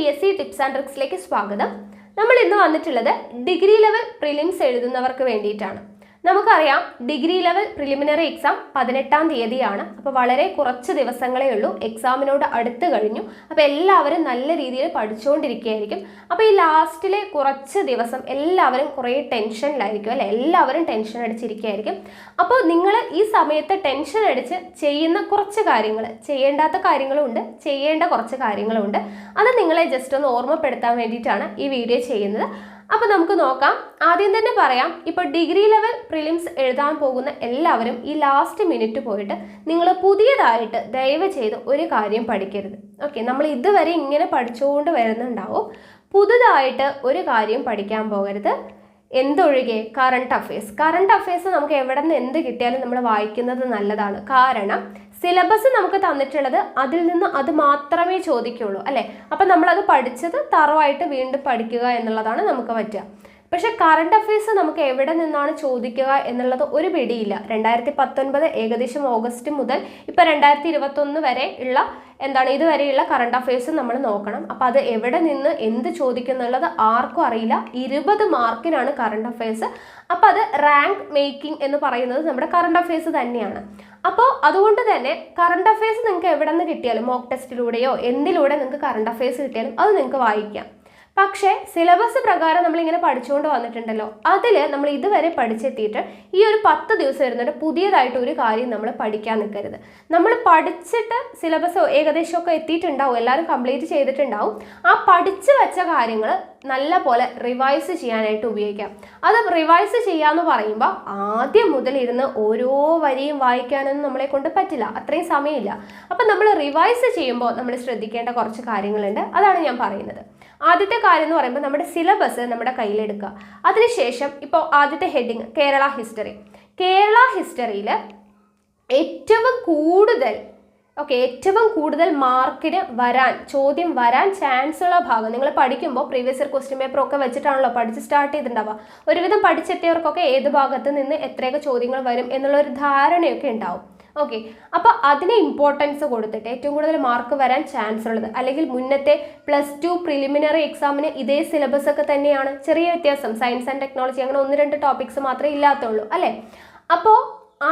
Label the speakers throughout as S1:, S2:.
S1: PSC tips and ട്രിക്സിലേക്ക് സ്വാഗതം. നമ്മൾ ഇന്ന് വന്നിട്ടുള്ളത് ഡിഗ്രി ലെവൽ പ്രിലിംസ് എഴുതുന്നവർക്ക് വേണ്ടിയിട്ടാണ്. നമുക്കറിയാം ഡിഗ്രി ലെവൽ പ്രിലിമിനറി എക്സാം 18-ാം തീയതിയാണ്. അപ്പോൾ വളരെ കുറച്ച് ദിവസങ്ങളേ ഉള്ളൂ, എക്സാമിനോട് അടുത്ത് കഴിഞ്ഞു. അപ്പോൾ എല്ലാവരും നല്ല രീതിയിൽ പഠിച്ചുകൊണ്ടിരിക്കുകയായിരിക്കും. അപ്പോൾ ഈ ലാസ്റ്റിലെ കുറച്ച് ദിവസം എല്ലാവരും കുറേ ടെൻഷനിലായിരിക്കും അല്ലേ, എല്ലാവരും ടെൻഷൻ അടിച്ചിരിക്കുകയായിരിക്കും. അപ്പോൾ നിങ്ങൾ ഈ സമയത്ത് ടെൻഷൻ അടിച്ച് ചെയ്യുന്ന കുറച്ച് കാര്യങ്ങൾ, ചെയ്യേണ്ടാത്ത കാര്യങ്ങളുമുണ്ട്, ചെയ്യേണ്ട കുറച്ച് കാര്യങ്ങളുമുണ്ട്. അത് നിങ്ങളെ ജസ്റ്റ് ഒന്ന് ഓർമ്മപ്പെടുത്താൻ വേണ്ടിയിട്ടാണ് ഈ വീഡിയോ ചെയ്യുന്നത്. അപ്പോൾ നമുക്ക് നോക്കാം. ആദ്യം തന്നെ പറയാം, ഇപ്പോൾ ഡിഗ്രി ലെവൽ പ്രിലിംസ് എഴുതാൻ പോകുന്ന എല്ലാവരും ഈ ലാസ്റ്റ് മിനിറ്റ് പോയിട്ട് നിങ്ങൾ പുതിയതായിട്ട് ദയവ് ചെയ്ത് ഒരു കാര്യം പഠിക്കരുത്. ഓക്കെ, നമ്മൾ ഇതുവരെ ഇങ്ങനെ പഠിച്ചുകൊണ്ട് വരുന്നുണ്ടാവും. പുതുതായിട്ട് ഒരു കാര്യം പഠിക്കാൻ പോകരുത്. എന്തൊഴികെ കറണ്ട് അഫയേഴ്സ് നമുക്ക് എവിടെ നിന്ന് എന്ത് കിട്ടിയാലും നമ്മൾ വായിക്കുന്നത് നല്ലതാണ്. കാരണം സിലബസ് നമുക്ക് തന്നിട്ടുള്ളത് അതിൽ നിന്ന് അത് മാത്രമേ ചോദിക്കുള്ളൂ അല്ലേ. അപ്പം നമ്മളത് പഠിച്ചത് തറവായിട്ട് വീണ്ടും പഠിക്കുക എന്നുള്ളതാണ് നമുക്ക് പറ്റുക. പക്ഷെ കറണ്ട് അഫയേഴ്സ് നമുക്ക് എവിടെ നിന്നാണ് ചോദിക്കുക എന്നുള്ളത് ഒരു പിടിയില്ല. 2019 ഏകദേശം ഓഗസ്റ്റ് മുതൽ ഇപ്പം 2021 വരെ ഉള്ള ഇതുവരെയുള്ള കറണ്ട് അഫയേഴ്സ് നമ്മൾ നോക്കണം. അപ്പോൾ അത് എവിടെ നിന്ന് എന്ത് ചോദിക്കുന്നുള്ളത് ആർക്കും അറിയില്ല. 20 മാർക്കിനാണ് കറണ്ട് അഫയേഴ്സ്. അപ്പോൾ അത് റാങ്ക് മേക്കിംഗ് എന്ന് പറയുന്നത് നമ്മുടെ കറണ്ട് അഫയേഴ്സ് തന്നെയാണ്. അപ്പോൾ അതുകൊണ്ട് തന്നെ കറണ്ട് അഫയേഴ്സ് നിങ്ങൾക്ക് എവിടെ നിന്ന് കിട്ടിയാലും, മോക്ക് ടെസ്റ്റിലൂടെയോ എന്തിലൂടെ നിങ്ങൾക്ക് കറണ്ട് അഫയേഴ്സ് കിട്ടിയാലും അത് നിങ്ങൾക്ക് വായിക്കാം. പക്ഷേ സിലബസ് പ്രകാരം നമ്മളിങ്ങനെ പഠിച്ചുകൊണ്ട് വന്നിട്ടുണ്ടല്ലോ, അതിൽ നമ്മൾ ഇതുവരെ പഠിച്ചെത്തിയിട്ട് ഈ ഒരു 10 ദിവസം ഇരുന്നിട്ട് പുതിയതായിട്ട് ഒരു കാര്യം നമ്മൾ പഠിക്കാൻ നിൽക്കരുത്. നമ്മൾ പഠിച്ചിട്ട് സിലബസ് ഏകദേശമൊക്കെ എത്തിയിട്ടുണ്ടാവും, എല്ലാവരും കംപ്ലീറ്റ് ചെയ്തിട്ടുണ്ടാവും. ആ പഠിച്ചു വെച്ച കാര്യങ്ങൾ നല്ല പോലെ റിവൈസ് ചെയ്യാനായിട്ട് ഉപയോഗിക്കാം. അത് റിവൈസ് ചെയ്യാന്ന് പറയുമ്പോൾ ആദ്യം മുതൽ ഇരുന്ന് ഓരോ വരിയും വായിക്കാനൊന്നും നമ്മളെ കൊണ്ട് പറ്റില്ല, അത്രയും സമയമില്ല. അപ്പം നമ്മൾ റിവൈസ് ചെയ്യുമ്പോൾ നമ്മൾ ശ്രദ്ധിക്കേണ്ട കുറച്ച് കാര്യങ്ങളുണ്ട്, അതാണ് ഞാൻ പറയുന്നത്. ആദ്യത്തെ കാര്യം എന്ന് പറയുമ്പോൾ നമ്മുടെ സിലബസ് നമ്മുടെ കയ്യിലെടുക്കുക. അതിനുശേഷം ഇപ്പോൾ ആദ്യത്തെ ഹെഡിങ് കേരള ഹിസ്റ്ററിയിൽ ഏറ്റവും കൂടുതൽ മാർക്കിന് ചോദ്യം വരാൻ ചാൻസ് ഉള്ള ഭാഗം നിങ്ങൾ പഠിക്കുമ്പോൾ പ്രീവിയസ് ഇയർ ക്വസ്റ്റ്യൻ പേപ്പർ ഒക്കെ വെച്ചിട്ടാണല്ലോ പഠിച്ച് സ്റ്റാർട്ട് ചെയ്തിട്ടുണ്ടാവുക. ഒരുവിധം പഠിച്ചെത്തിയവർക്കൊക്കെ ഏത് ഭാഗത്ത് നിന്ന് എത്രയൊക്കെ ചോദ്യങ്ങൾ വരും എന്നുള്ള ഒരു ധാരണയൊക്കെ ഉണ്ടാവും. ഓക്കെ, അപ്പോൾ അതിന് ഇമ്പോർട്ടൻസ് കൊടുത്തിട്ട് ഏറ്റവും കൂടുതൽ മാർക്ക് വരാൻ ചാൻസ് ഉള്ളത്, അല്ലെങ്കിൽ മുന്നത്തെ +2 പ്രിലിമിനറി എക്സാമിന് ഇതേ സിലബസ് ഒക്കെ തന്നെയാണ്, ചെറിയ വ്യത്യാസം സയൻസ് ആൻഡ് ടെക്നോളജി അങ്ങനെ 1-2 ടോപ്പിക്സ് മാത്രമേ ഇല്ലാത്തുള്ളൂ അല്ലേ. അപ്പോൾ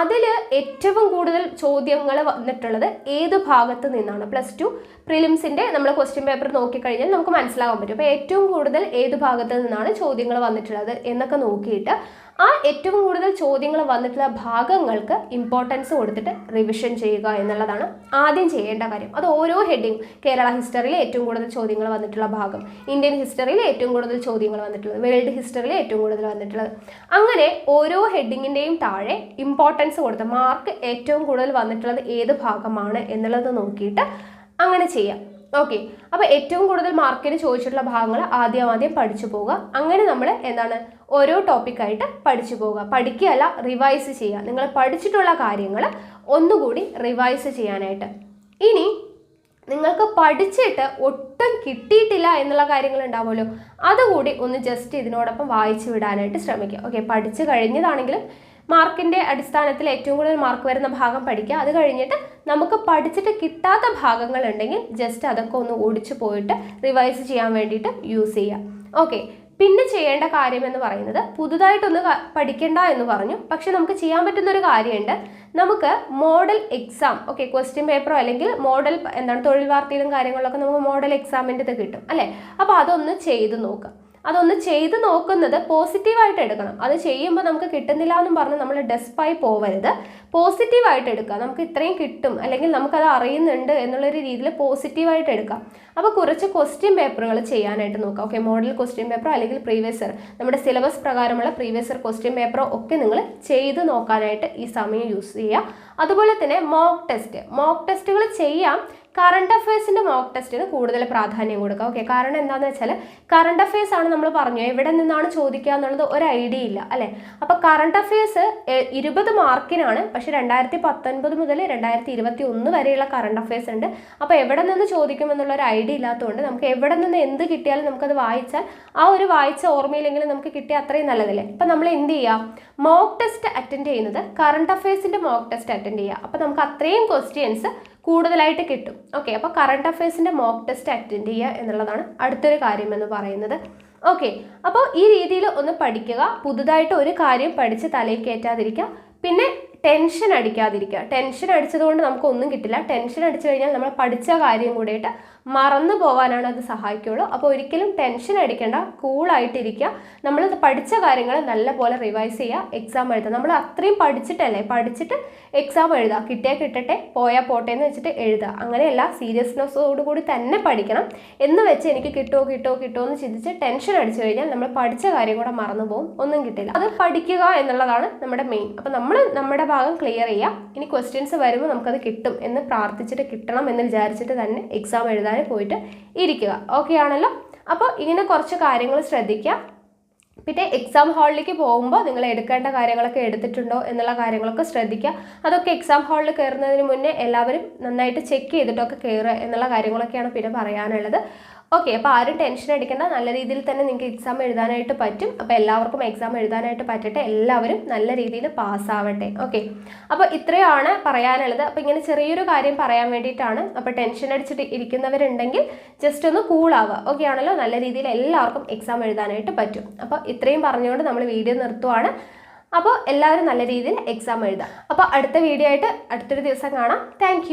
S1: അതിൽ ഏറ്റവും കൂടുതൽ ചോദ്യങ്ങൾ വന്നിട്ടുള്ളത് ഏത് ഭാഗത്ത് നിന്നാണ്, +2 പ്രിലിംസിൻ്റെ നമ്മൾ ക്വസ്റ്റ്യൻ പേപ്പർ നോക്കിക്കഴിഞ്ഞാൽ നമുക്ക് മനസ്സിലാകാൻ പറ്റും. അപ്പോൾ ഏറ്റവും കൂടുതൽ ഏത് ഭാഗത്ത് നിന്നാണ് ചോദ്യങ്ങൾ വന്നിട്ടുള്ളത് എന്നൊക്കെ നോക്കിയിട്ട് ആ ഏറ്റവും കൂടുതൽ ചോദ്യങ്ങൾ വന്നിട്ടുള്ള ഭാഗങ്ങൾക്ക് ഇമ്പോർട്ടൻസ് കൊടുത്തിട്ട് റിവിഷൻ ചെയ്യുക എന്നുള്ളതാണ് ആദ്യം ചെയ്യേണ്ട കാര്യം. അത് ഓരോ ഹെഡിങ്, കേരള ഹിസ്റ്ററിയിൽ ഏറ്റവും കൂടുതൽ ചോദ്യങ്ങൾ വന്നിട്ടുള്ള ഭാഗം, ഇന്ത്യൻ ഹിസ്റ്ററിയിൽ ഏറ്റവും കൂടുതൽ ചോദ്യങ്ങൾ വന്നിട്ടുള്ളത്, വേൾഡ് ഹിസ്റ്ററിയിൽ ഏറ്റവും കൂടുതൽ വന്നിട്ടുള്ളത്, അങ്ങനെ ഓരോ ഹെഡിങ്ങിൻ്റെയും താഴെ ഇമ്പോർട്ടൻസ് കൊടുത്ത് മാർക്ക് ഏറ്റവും കൂടുതൽ വന്നിട്ടുള്ളത് ഏത് ഭാഗമാണ് എന്നുള്ളത് നോക്കിയിട്ട് അങ്ങനെ ചെയ്യാം. ഓക്കെ, അപ്പോൾ ഏറ്റവും കൂടുതൽ മാർക്കിന് ചോദിച്ചിട്ടുള്ള ഭാഗങ്ങൾ ആദ്യം പഠിച്ചു പോവുക. അങ്ങനെ നമ്മൾ ഓരോ ടോപ്പിക്കായിട്ട് പഠിച്ചു പോവുക. പഠിക്കുകയല്ല, റിവൈസ് ചെയ്യുക. നിങ്ങൾ പഠിച്ചിട്ടുള്ള കാര്യങ്ങൾ ഒന്നുകൂടി റിവൈസ് ചെയ്യാനായിട്ട്. ഇനി നിങ്ങൾക്ക് പഠിച്ചിട്ട് ഒട്ടും കിട്ടിയിട്ടില്ല എന്നുള്ള കാര്യങ്ങൾ ഉണ്ടാവുമല്ലോ, അതുകൂടി ഒന്ന് ജസ്റ്റ് ഇതിനോടൊപ്പം വായിച്ചു വിടാനായിട്ട് ശ്രമിക്കുക. ഓക്കെ, പഠിച്ചു കഴിഞ്ഞതാണെങ്കിലും മാർക്കിൻ്റെ അടിസ്ഥാനത്തിൽ ഏറ്റവും കൂടുതൽ മാർക്ക് വരുന്ന ഭാഗം പഠിക്കുക. അത് കഴിഞ്ഞിട്ട് നമുക്ക് പഠിച്ചിട്ട് കിട്ടാത്ത ഭാഗങ്ങൾ ഉണ്ടെങ്കിൽ ജസ്റ്റ് അതൊക്കെ ഒന്ന് ഓടിച്ചു പോയിട്ട് റിവൈസ് ചെയ്യാൻ വേണ്ടിയിട്ട് യൂസ് ചെയ്യുക. ഓക്കെ, പിന്നെ ചെയ്യേണ്ട കാര്യം എന്ന് പറയുന്നത് പുതുതായിട്ടൊന്ന് പഠിക്കേണ്ട എന്ന് പറഞ്ഞു, പക്ഷെ നമുക്ക് ചെയ്യാൻ പറ്റുന്ന ഒരു കാര്യമുണ്ട്. നമുക്ക് മോഡൽ എക്സാം, ഓക്കെ, ക്വസ്റ്റ്യൻ പേപ്പറോ അല്ലെങ്കിൽ മോഡൽ തൊഴിൽ വാർത്തയിലും കാര്യങ്ങളിലൊക്കെ നമുക്ക് മോഡൽ എക്സാമിൻ്റെ ഇത് കിട്ടും അല്ലേ. അപ്പോൾ അതൊന്ന് ചെയ്ത് നോക്കുക. അതൊന്ന് ചെയ്ത് നോക്കുന്നത് പോസിറ്റീവായിട്ട് എടുക്കണം. അത് ചെയ്യുമ്പോൾ നമുക്ക് കിട്ടുന്നില്ല എന്നും പറഞ്ഞ് നമ്മൾ ഡെസ്പായി പോവരുത്. പോസിറ്റീവായിട്ട് എടുക്കുക. നമുക്ക് ഇത്രയും കിട്ടും അല്ലെങ്കിൽ നമുക്കത് അറിയുന്നുണ്ട് എന്നുള്ളൊരു രീതിയിൽ പോസിറ്റീവായിട്ട് എടുക്കാം. അപ്പോൾ കുറച്ച് ക്വസ്റ്റ്യൻ പേപ്പറുകൾ ചെയ്യാനായിട്ട് നോക്കാം. ഓക്കെ, മോഡൽ ക്വസ്റ്റ്യൻ പേപ്പറോ അല്ലെങ്കിൽ പ്രീവിയസ് ഇയർ നമ്മുടെ സിലബസ് പ്രകാരമുള്ള പ്രീവിയസ് ഇയർ ക്വസ്റ്റ്യൻ പേപ്പറോ ഒക്കെ നിങ്ങൾ ചെയ്ത് നോക്കാനായിട്ട് ഈ സമയം യൂസ് ചെയ്യുക. അതുപോലെ തന്നെ മോക്ക് ടെസ്റ്റുകൾ ചെയ്യാം. കറണ്ട് അഫയേഴ്സിൻ്റെ മോക്ക് ടെസ്റ്റിന് കൂടുതൽ പ്രാധാന്യം കൊടുക്കുക. ഓക്കെ, കാരണം എന്താണെന്ന് വെച്ചാൽ കറണ്ട് അഫയേഴ്സ് ആണ് നമ്മൾ പറഞ്ഞു എവിടെ നിന്നാണ് ചോദിക്കുക എന്നുള്ളത് ഒരു ഐഡിയ ഇല്ല അല്ലേ. അപ്പോൾ കറണ്ട് അഫയേഴ്സ് 20 മാർക്കിനാണ്, പക്ഷേ 2019 മുതൽ 2021 വരെയുള്ള കറണ്ട് അഫയേഴ്സ് ഉണ്ട്. അപ്പോൾ എവിടെ നിന്ന് ചോദിക്കുമെന്നുള്ള ഒരു ഐഡിയ ഇല്ലാത്തതുകൊണ്ട് നമുക്ക് എവിടെ നിന്ന് എന്ത് കിട്ടിയാലും നമുക്കത് വായിച്ചാൽ ആ ഒരു വായിച്ച ഓർമ്മയിലെങ്കിലും നമുക്ക് കിട്ടിയ അത്രയും നല്ലതല്ലേ. അപ്പം നമ്മൾ എന്ത് ചെയ്യുക, മോക്ക് ടെസ്റ്റ് അറ്റൻഡ് ചെയ്യുന്നത് കറണ്ട് അഫയേഴ്സിൻ്റെ മോക്ക് ടെസ്റ്റ് അറ്റൻഡ് ചെയ്യുക. അപ്പോൾ നമുക്ക് അത്രയും ക്വസ്റ്റ്യൻസ് കൂടുതലായിട്ട് കിട്ടും. ഓക്കെ, അപ്പോൾ കറണ്ട് അഫയേഴ്സിൻ്റെ മോക്ക് ടെസ്റ്റ് അറ്റൻഡ് ചെയ്യുക എന്നുള്ളതാണ് അടുത്തൊരു കാര്യം എന്ന് പറയുന്നത്. ഓക്കെ, അപ്പോൾ ഈ രീതിയിൽ ഒന്ന് പഠിക്കുക. പുതുതായിട്ട് ഒരു കാര്യം പഠിച്ച് തലയിൽ കയറ്റാതിരിക്കുക. പിന്നെ ടെൻഷൻ അടിക്കാതിരിക്കുക. ടെൻഷൻ അടിച്ചതുകൊണ്ട് നമുക്കൊന്നും കിട്ടില്ല. ടെൻഷൻ അടിച്ചു കഴിഞ്ഞാൽ നമ്മൾ പഠിച്ച കാര്യം കൂടിയിട്ട് മറന്നു പോകാനാണ് അത് സഹായിക്കുകയുള്ളൂ. അപ്പോൾ ഒരിക്കലും ടെൻഷൻ അടിക്കേണ്ട, കൂളായിട്ടിരിക്കുക. നമ്മൾ പഠിച്ച കാര്യങ്ങൾ നല്ലപോലെ റിവൈസ് ചെയ്യുക, എക്സാം എഴുതുക. നമ്മൾ അത്രയും പഠിച്ചിട്ട് എക്സാം എഴുതുക. കിട്ടിയാൽ കിട്ടട്ടെ, പോയാൽ പോട്ടെ എന്ന് വെച്ചിട്ട് എഴുതുക. അങ്ങനെയല്ല, സീരിയസ്നെസ്സോടുകൂടി തന്നെ പഠിക്കണം. എന്ന് വെച്ച് എനിക്ക് കിട്ടുമോ എന്ന് ചിന്തിച്ച് ടെൻഷൻ അടിച്ചു കഴിഞ്ഞാൽ നമ്മൾ പഠിച്ച കാര്യം കൂടെ മറന്നു പോകും, ഒന്നും കിട്ടില്ല. അത് പഠിക്കുക എന്നുള്ളതാണ് നമ്മുടെ മെയിൻ. അപ്പോൾ നമ്മൾ നമ്മുടെ ഭാഗം ക്ലിയർ ചെയ്യുക. ഇനി ക്വസ്റ്റ്യൻസ് വരുമ്പോൾ നമുക്കത് കിട്ടും എന്ന് പ്രാർത്ഥിച്ചിട്ട്, കിട്ടണം എന്ന് വിചാരിച്ചിട്ട് തന്നെ എക്സാം എഴുതാൻ പോയിട്ട് ഇരിക്കുക. ഓക്കെ ആണല്ലോ? അപ്പോൾ ഇങ്ങനെ കുറച്ച് കാര്യങ്ങൾ ശ്രദ്ധിക്കുക. പിന്നെ എക്സാം ഹാളിലേക്ക് പോകുമ്പോൾ നിങ്ങൾ എടുക്കേണ്ട കാര്യങ്ങളൊക്കെ എടുത്തിട്ടുണ്ടോ എന്നുള്ള കാര്യങ്ങളൊക്കെ ശ്രദ്ധിക്കുക. അതൊക്കെ എക്സാം ഹാളിൽ കയറുന്നതിന് മുന്നേ എല്ലാവരും നന്നായിട്ട് ചെക്ക് ചെയ്തിട്ടൊക്കെ കയറുക എന്നുള്ള കാര്യങ്ങളൊക്കെയാണ് പിന്നെ പറയാനുള്ളത്. ഓക്കെ, അപ്പോൾ ആരും ടെൻഷൻ അടിക്കേണ്ട. നല്ല രീതിയിൽ തന്നെ നിങ്ങൾക്ക് എക്സാം എഴുതാനായിട്ട് പറ്റും. അപ്പോൾ എല്ലാവർക്കും എക്സാം എഴുതാനായിട്ട് പറ്റട്ടെ. എല്ലാവരും നല്ല രീതിയിൽ പാസ്സാവട്ടെ. ഓക്കെ, അപ്പോൾ ഇത്രയാണ് പറയാനുള്ളത്. അപ്പോൾ ഇങ്ങനെ ചെറിയൊരു കാര്യം പറയാൻ വേണ്ടിയിട്ടാണ്. അപ്പോൾ ടെൻഷൻ അടിച്ചിട്ട് ഇരിക്കുന്നവരുണ്ടെങ്കിൽ ജസ്റ്റ് ഒന്ന് കൂളാവുക. ഓക്കെ ആണല്ലോ? നല്ല രീതിയിൽ എല്ലാവർക്കും എക്സാം എഴുതാനായിട്ട് പറ്റും. അപ്പോൾ ഇത്രയും പറഞ്ഞുകൊണ്ട് നമ്മൾ വീഡിയോ നിർത്തുവാണ്. അപ്പോൾ എല്ലാവരും നല്ല രീതിയിൽ എക്സാം എഴുതാം. അപ്പോൾ അടുത്ത വീഡിയോ ആയിട്ട് അടുത്തൊരു ദിവസം കാണാം. താങ്ക്